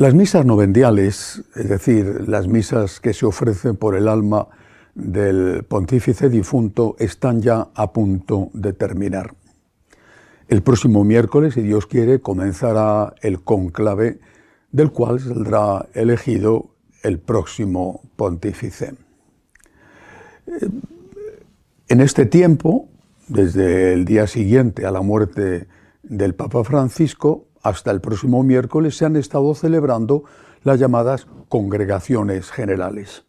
Las misas novendiales, es decir, las misas que se ofrecen por el alma del pontífice difunto, están ya a punto de terminar. El próximo miércoles, si Dios quiere, comenzará el cónclave del cual saldrá elegido el próximo pontífice. En este tiempo, desde el día siguiente a la muerte del Papa Francisco hasta el próximo miércoles, se han estado celebrando las llamadas congregaciones generales.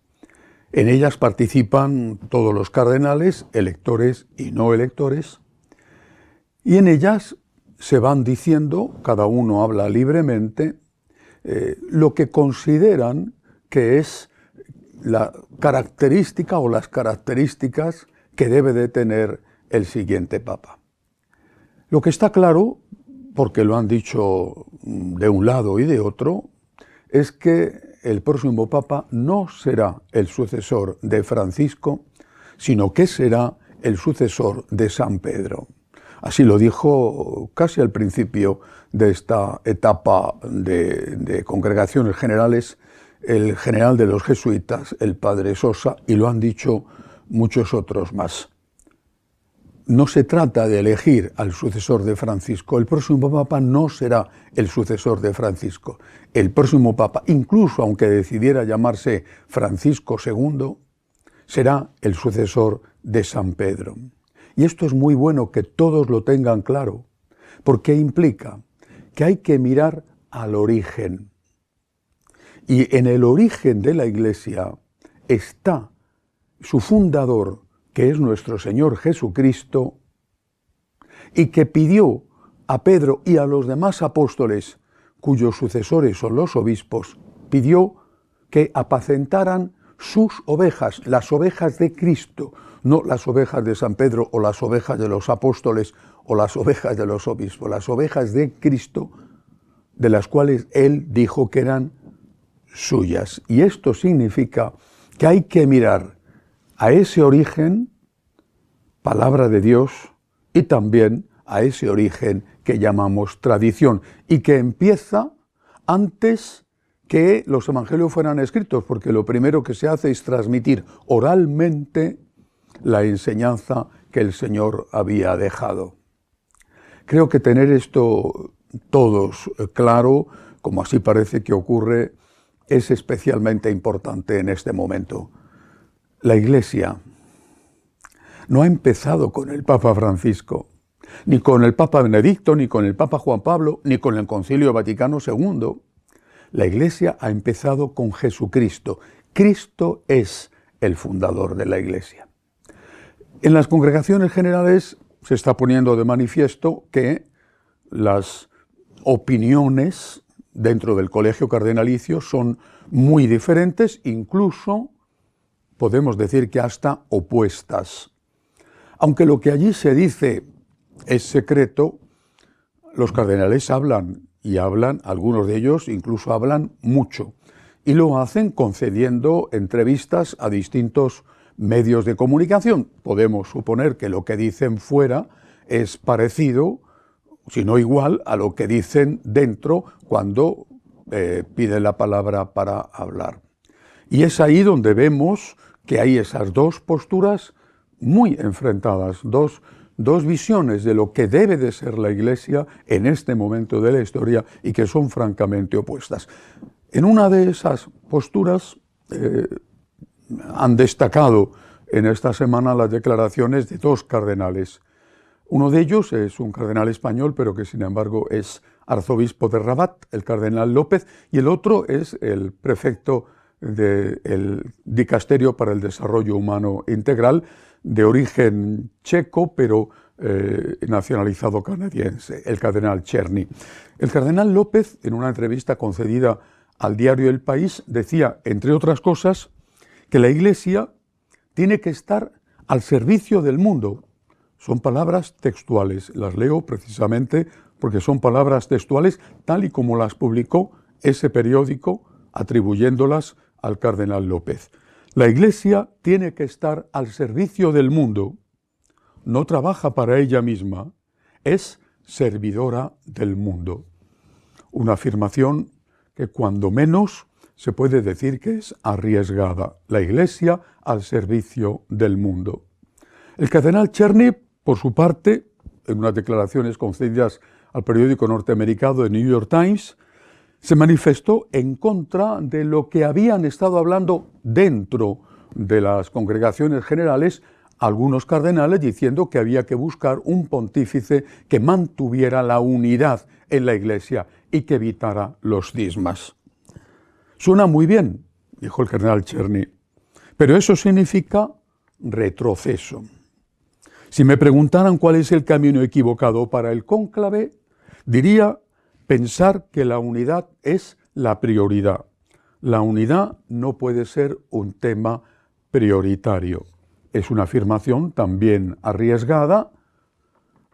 En ellas participan todos los cardenales, electores y no electores, y en ellas se van diciendo, cada uno habla libremente, lo que consideran que es la característica o las características que debe de tener el siguiente Papa. Lo que está claro, porque lo han dicho de un lado y de otro, es que el próximo Papa no será el sucesor de Francisco, sino que será el sucesor de San Pedro. Así lo dijo casi al principio de esta etapa de congregaciones generales el general de los jesuitas, el padre Sosa, y lo han dicho muchos otros más. No se trata de elegir al sucesor de Francisco. El próximo Papa no será el sucesor de Francisco. El próximo Papa, incluso aunque decidiera llamarse Francisco II, será el sucesor de San Pedro. Y esto es muy bueno que todos lo tengan claro, porque implica que hay que mirar al origen. Y en el origen de la Iglesia está su fundador, que es nuestro Señor Jesucristo, y que pidió a Pedro y a los demás apóstoles, cuyos sucesores son los obispos, pidió que apacentaran sus ovejas, las ovejas de Cristo, no las ovejas de San Pedro o las ovejas de los apóstoles o las ovejas de los obispos, las ovejas de Cristo, de las cuales él dijo que eran suyas. Y esto significa que hay que mirar a ese origen, palabra de Dios, y también a ese origen que llamamos tradición, y que empieza antes que los evangelios fueran escritos, porque lo primero que se hace es transmitir oralmente la enseñanza que el Señor había dejado. Creo que tener esto todos claro, como así parece que ocurre, es especialmente importante en este momento. La Iglesia no ha empezado con el Papa Francisco, ni con el Papa Benedicto, ni con el Papa Juan Pablo, ni con el Concilio Vaticano II. La Iglesia ha empezado con Jesucristo. Cristo es el fundador de la Iglesia. En las congregaciones generales se está poniendo de manifiesto que las opiniones dentro del colegio cardenalicio son muy diferentes, incluso podemos decir que hasta opuestas. Aunque lo que allí se dice es secreto, los cardenales hablan, y hablan, algunos de ellos incluso hablan mucho, y lo hacen concediendo entrevistas a distintos medios de comunicación. Podemos suponer que lo que dicen fuera es parecido, si no igual, a lo que dicen dentro cuando piden la palabra para hablar. Y es ahí donde vemos que hay esas dos posturas muy enfrentadas, dos visiones de lo que debe de ser la Iglesia en este momento de la historia y que son francamente opuestas. En una de esas posturas han destacado en esta semana las declaraciones de dos cardenales. Uno de ellos es un cardenal español, pero que sin embargo es arzobispo de Rabat, el cardenal López, y el otro es el prefecto del Dicasterio para el Desarrollo Humano Integral, de origen checo, pero nacionalizado canadiense, el cardenal Czerny. El cardenal López, en una entrevista concedida al diario El País, decía, entre otras cosas, que la Iglesia tiene que estar al servicio del mundo. Son palabras textuales, las leo precisamente porque son palabras textuales tal y como las publicó ese periódico atribuyéndolas al cardenal López. La Iglesia tiene que estar al servicio del mundo, no trabaja para ella misma, es servidora del mundo. Una afirmación que cuando menos se puede decir que es arriesgada, la Iglesia al servicio del mundo. El cardenal Czerny, por su parte, en unas declaraciones concedidas al periódico norteamericano The New York Times, se manifestó en contra de lo que habían estado hablando dentro de las congregaciones generales algunos cardenales, diciendo que había que buscar un pontífice que mantuviera la unidad en la Iglesia y que evitara los cismas. Suena muy bien, dijo el cardenal Czerny, pero eso significa retroceso. Si me preguntaran cuál es el camino equivocado para el cónclave, diría pensar que la unidad es la prioridad. La unidad no puede ser un tema prioritario. Es una afirmación también arriesgada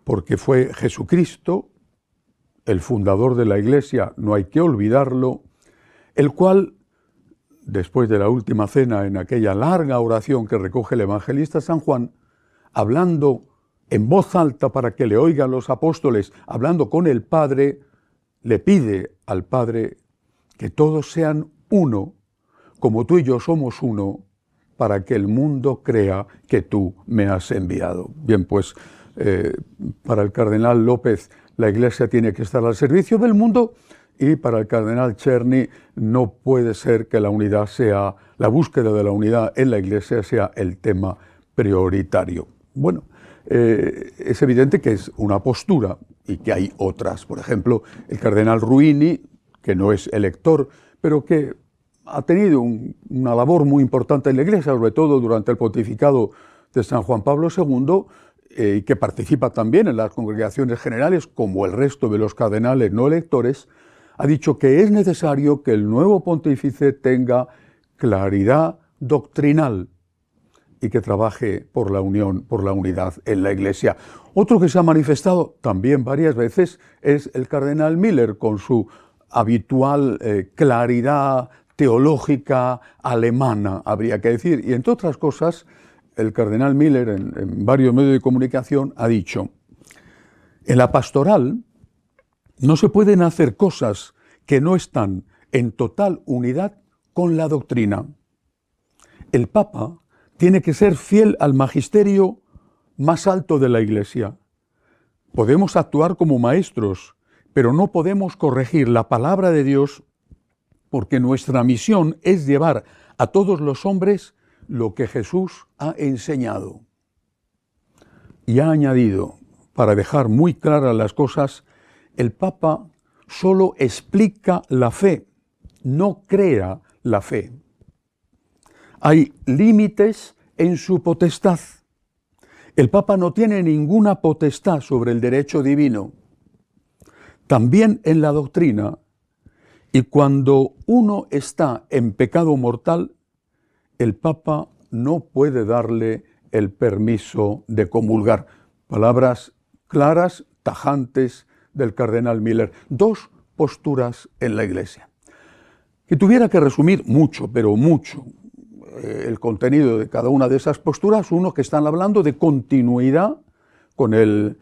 porque fue Jesucristo, el fundador de la Iglesia, no hay que olvidarlo, el cual, después de la última cena, en aquella larga oración que recoge el evangelista San Juan, hablando en voz alta para que le oigan los apóstoles, hablando con el Padre, le pide al Padre que todos sean uno, como tú y yo somos uno, para que el mundo crea que tú me has enviado. Bien, pues para el cardenal López la Iglesia tiene que estar al servicio del mundo y para el cardenal Czerny no puede ser que la unidad sea, la búsqueda de la unidad en la Iglesia sea el tema prioritario. Bueno, es evidente que es una postura y que hay otras. Por ejemplo, el cardenal Ruini, que no es elector, pero que ha tenido una labor muy importante en la Iglesia, sobre todo durante el pontificado de San Juan Pablo II, y que participa también en las congregaciones generales, como el resto de los cardenales no electores, ha dicho que es necesario que el nuevo pontífice tenga claridad doctrinal y que trabaje por la unión, por la unidad en la Iglesia. Otro que se ha manifestado también varias veces es el cardenal Miller, con su habitual claridad teológica alemana, habría que decir. Y entre otras cosas, el cardenal Miller en varios medios de comunicación ha dicho: en la pastoral no se pueden hacer cosas que no están en total unidad con la doctrina. El Papa tiene que ser fiel al magisterio más alto de la Iglesia. Podemos actuar como maestros, pero no podemos corregir la palabra de Dios, porque nuestra misión es llevar a todos los hombres lo que Jesús ha enseñado. Y ha añadido, para dejar muy claras las cosas, el Papa solo explica la fe, no crea la fe. Hay límites en su potestad. El Papa no tiene ninguna potestad sobre el derecho divino. También en la doctrina. Y cuando uno está en pecado mortal, el Papa no puede darle el permiso de comulgar. Palabras claras, tajantes del cardenal Miller. Dos posturas en la Iglesia. Que tuviera que resumir mucho, pero mucho, el contenido de cada una de esas posturas, uno que están hablando de continuidad con el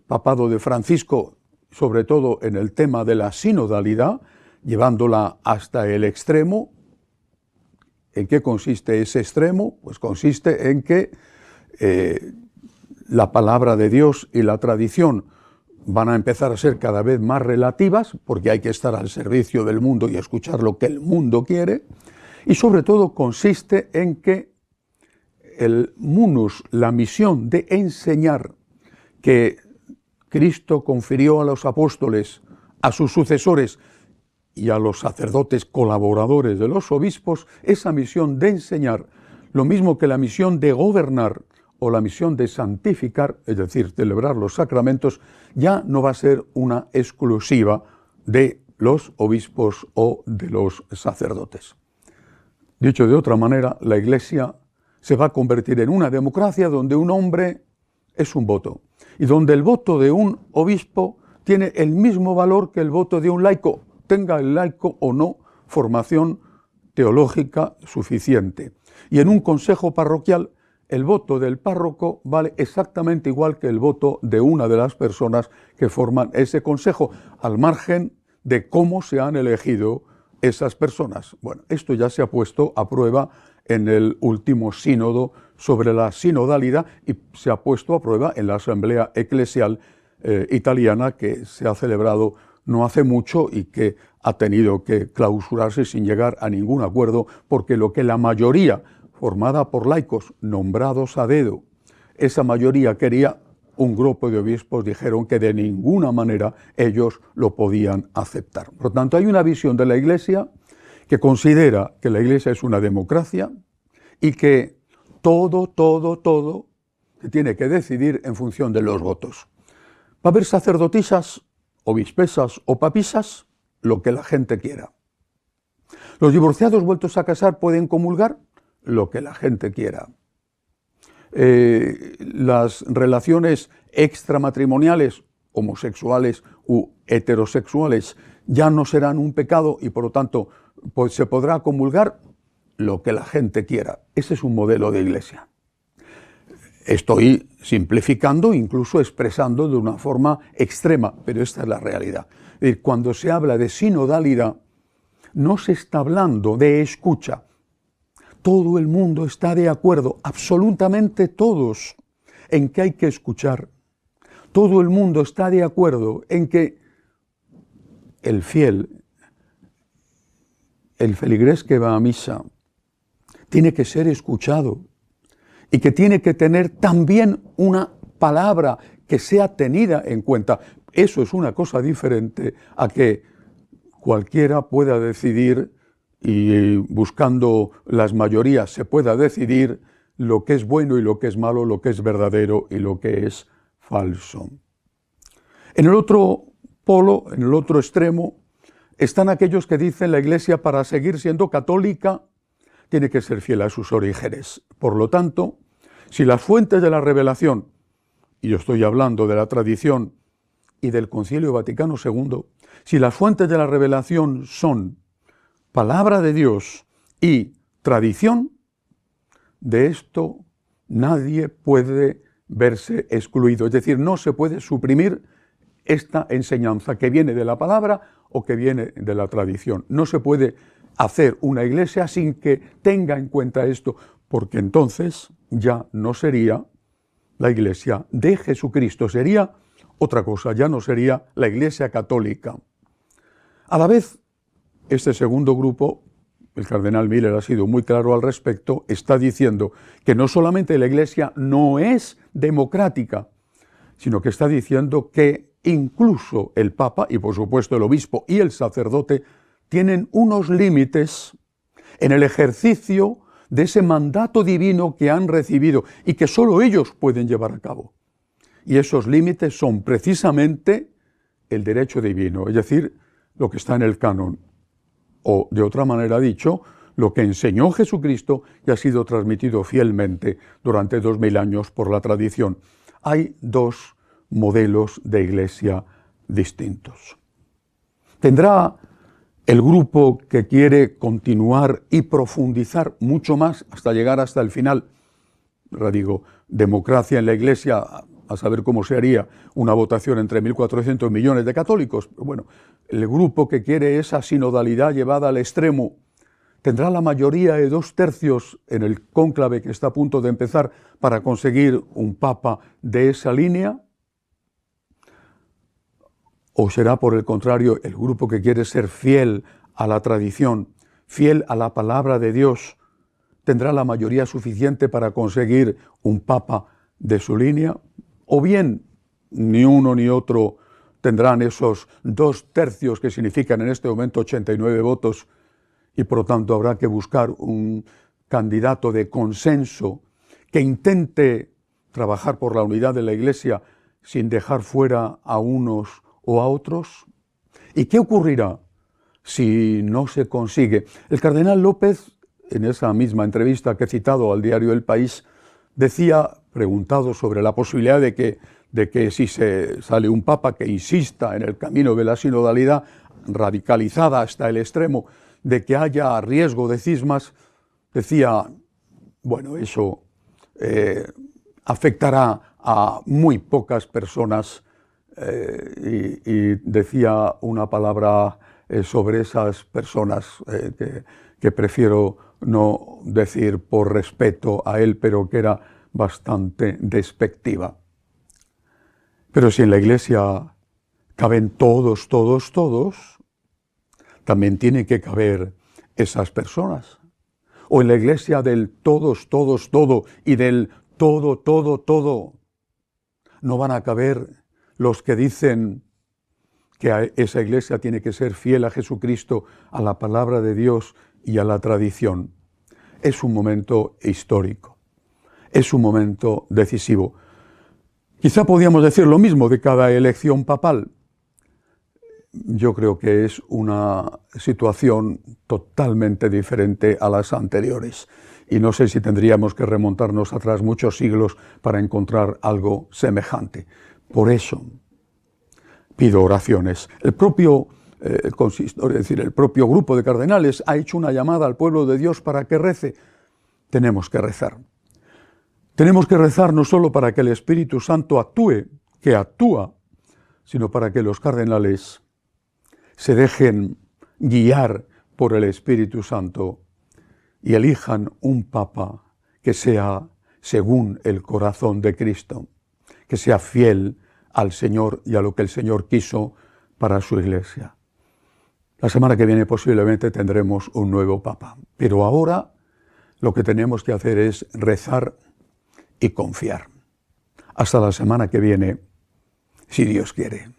papado de Francisco, sobre todo en el tema de la sinodalidad, llevándola hasta el extremo. ¿En qué consiste ese extremo? Pues consiste en que la palabra de Dios y la tradición van a empezar a ser cada vez más relativas, porque hay que estar al servicio del mundo y escuchar lo que el mundo quiere, y sobre todo consiste en que el munus, la misión de enseñar que Cristo confirió a los apóstoles, a sus sucesores y a los sacerdotes colaboradores de los obispos, esa misión de enseñar, lo mismo que la misión de gobernar o la misión de santificar, es decir, celebrar los sacramentos, ya no va a ser una exclusiva de los obispos o de los sacerdotes. Dicho de otra manera, la Iglesia se va a convertir en una democracia donde un hombre es un voto y donde el voto de un obispo tiene el mismo valor que el voto de un laico, tenga el laico o no formación teológica suficiente. Y en un consejo parroquial, el voto del párroco vale exactamente igual que el voto de una de las personas que forman ese consejo, al margen de cómo se han elegido esas personas? Bueno, esto ya se ha puesto a prueba en el último sínodo sobre la sinodalidad y se ha puesto a prueba en la Asamblea Eclesial italiana, que se ha celebrado no hace mucho y que ha tenido que clausurarse sin llegar a ningún acuerdo, porque lo que la mayoría, formada por laicos nombrados a dedo, esa mayoría quería, un grupo de obispos dijeron que de ninguna manera ellos lo podían aceptar. Por lo tanto, hay una visión de la Iglesia que considera que la Iglesia es una democracia y que todo se tiene que decidir en función de los votos. Va a haber sacerdotisas, obispesas o papisas, lo que la gente quiera. Los divorciados vueltos a casar pueden comulgar, lo que la gente quiera. Las relaciones extramatrimoniales, homosexuales u heterosexuales, ya no serán un pecado y por lo tanto pues, se podrá comulgar lo que la gente quiera. Ese es un modelo de iglesia. Estoy simplificando, incluso expresando de una forma extrema, pero esta es la realidad. Es decir, cuando se habla de sinodalidad, no se está hablando de escucha. Todo el mundo está de acuerdo, absolutamente todos, en que hay que escuchar. Todo el mundo está de acuerdo en que el fiel, el feligrés que va a misa, tiene que ser escuchado y que tiene que tener también una palabra que sea tenida en cuenta. Eso es una cosa diferente a que cualquiera pueda decidir y buscando las mayorías se pueda decidir lo que es bueno y lo que es malo, lo que es verdadero y lo que es falso. En el otro polo, en el otro extremo, están aquellos que dicen la Iglesia para seguir siendo católica tiene que ser fiel a sus orígenes. Por lo tanto, si las fuentes de la revelación, y yo estoy hablando de la tradición y del Concilio Vaticano II, si las fuentes de la revelación son palabra de Dios y tradición, de esto nadie puede verse excluido. Es decir, no se puede suprimir esta enseñanza que viene de la palabra o que viene de la tradición. No se puede hacer una iglesia sin que tenga en cuenta esto, porque entonces ya no sería la iglesia de Jesucristo, sería otra cosa, ya no sería la Iglesia católica. A la vez, este segundo grupo, el cardenal Miller ha sido muy claro al respecto, está diciendo que no solamente la Iglesia no es democrática, sino que está diciendo que incluso el Papa y por supuesto el obispo y el sacerdote tienen unos límites en el ejercicio de ese mandato divino que han recibido y que solo ellos pueden llevar a cabo. Y esos límites son precisamente el derecho divino, es decir, lo que está en el canon, o de otra manera dicho, lo que enseñó Jesucristo y ha sido transmitido fielmente durante 2000 años por la tradición. Hay dos modelos de iglesia distintos. Tendrá el grupo que quiere continuar y profundizar mucho más hasta llegar hasta el final. Ahora digo, democracia en la iglesia, a saber cómo se haría una votación entre 1.400 millones de católicos. Bueno, el grupo que quiere esa sinodalidad llevada al extremo tendrá la mayoría de 2/3 en el cónclave que está a punto de empezar para conseguir un papa de esa línea. ¿O será, por el contrario, el grupo que quiere ser fiel a la tradición, fiel a la palabra de Dios, tendrá la mayoría suficiente para conseguir un papa de su línea? ¿O bien ni uno ni otro tendrán esos 2/3 que significan en este momento 89 votos y por lo tanto habrá que buscar un candidato de consenso que intente trabajar por la unidad de la Iglesia sin dejar fuera a unos o a otros? ¿Y qué ocurrirá si no se consigue? El cardenal López, en esa misma entrevista que he citado al diario El País, decía, preguntado sobre la posibilidad de que si se sale un papa que insista en el camino de la sinodalidad radicalizada hasta el extremo, de que haya riesgo de cismas, decía, bueno, eso afectará a muy pocas personas y decía una palabra sobre esas personas que prefiero no decir por respeto a él, pero que era bastante despectiva. Pero si en la Iglesia caben todos, también tiene que caber esas personas. O en la Iglesia del todos, todo y del todo, no van a caber los que dicen que esa Iglesia tiene que ser fiel a Jesucristo, a la palabra de Dios y a la tradición. Es un momento histórico, es un momento decisivo. Quizá podríamos decir lo mismo de cada elección papal. Yo creo que es una situación totalmente diferente a las anteriores. Y no sé si tendríamos que remontarnos atrás muchos siglos para encontrar algo semejante. Por eso pido oraciones. El propio consistor, es decir, el propio grupo de cardenales ha hecho una llamada al pueblo de Dios para que rece. Tenemos que rezar. Tenemos que rezar no solo para que el Espíritu Santo actúe, que actúa, sino para que los cardenales se dejen guiar por el Espíritu Santo y elijan un papa que sea según el corazón de Cristo, que sea fiel al Señor y a lo que el Señor quiso para su Iglesia. La semana que viene posiblemente tendremos un nuevo papa, pero ahora lo que tenemos que hacer es rezar y confiar. Hasta la semana que viene, si Dios quiere.